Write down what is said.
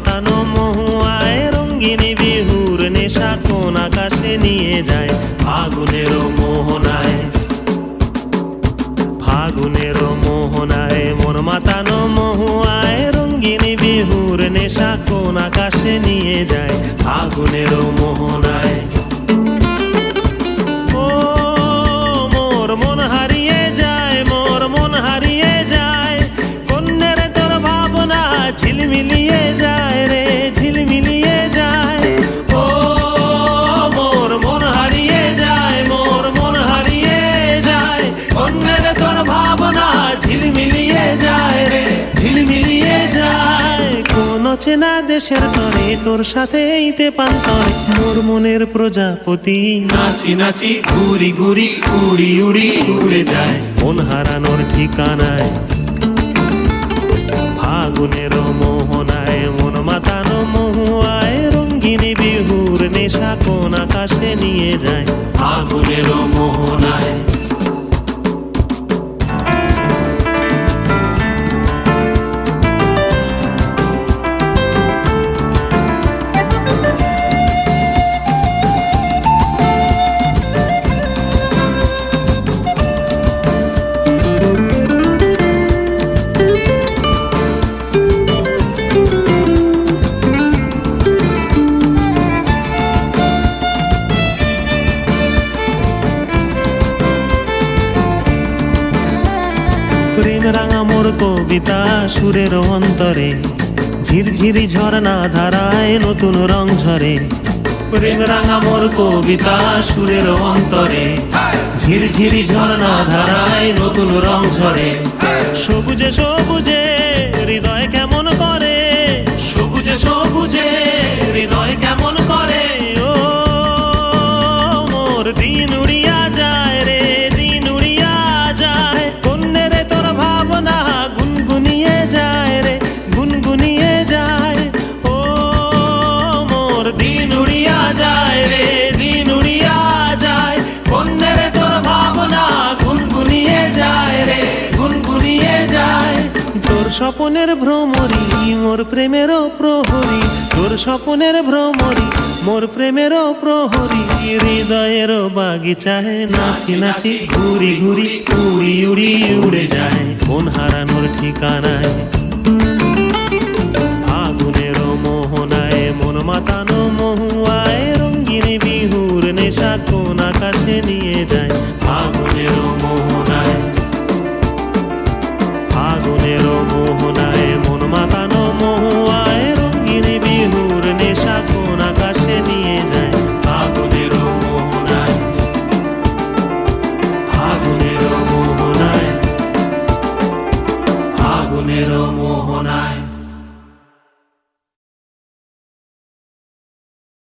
মাতানো মহুয়ায় রঙ্গিনী বিহুর নেশা কোন আকাশে নিয়ে যায় ফাগুনের মোহনায়। ফাগুনের মোহনায় মন মাতানো মহুয়ায় রঙ্গিনী বিহুর নেশা কোন আকাশে নিয়ে যায় ফাগুনের মোহনায়। ও মোর মন হারিয়ে যায়, মোর মন হারিয়ে যায়, কন্যের তোর ভাবনা ঝিলমিলিয়ে যায় রে, ঝিলমিলিয়ে যায়। ও মোর মন হারিয়ে যায়, মোর মন হারিয়ে যায়, কন্যের তোর ভাবনা ঝিলমিলিয়ে যায় রে, ঝিলমিলিয়ে যায়। কোন চেনা দেশের তরে তোর সাথে এইতে পান্তরে মোর মনের প্রজাপতি নাচি নাচি ঘুরি ঘুরি উড়ি উড়ি উড়ে যায় মন হারানোর ঠিকানায়। ফাগুনের মোহনায় মন মাতানো মহুয়ায় রঙ্গিনী বিহুর নেশা কোন আকাশে নিয়ে যায় ফাগুনের মোহনায়। প্রেম রাঙা মোর কবিতা সুরের অন্তরে ঝিরঝিরি ঝরনা ধারায় নতুন রং ঝরে। প্রেম রাঙা মোর কবিতা সুরের অন্তরে ঝিরঝিরি ঝরনা ধারায় নতুন রং ঝরে। সবুজে সবুজে হৃদয় কেমন করে, সবুজে সবুজে হৃদয় কেমন করে। ও মোর দিন উড়িয়া যায় রে, দিন উড়িয়া যায়, কন্যের তোর ভাবনা গুনগুনিয়ে যায় রে, গুনগুনিয়ে যায়। ও মোর দিন উড়িয়া যায় রে, দিন উড়িয়া যায়, কন্যের তোর ভাবনা গুনগুনিয়ে যায় রে, গুনগুনিয়ে যায়। তোর স্বপনের ভ্রমরি মোর প্রেমেরও প্রহরী, তোর স্বপনের ভ্রমরি মোর প্রেমেরও প্রহরী। হৃদয়ের বাগিচায় নাচি নাচি ঘুরি ঘুরি উড়ি উড়ি উড়ে যায় মন হারানোর ঠিকানায়। ফাগুনের মোহনায় মন মাতানো মহুয়ায়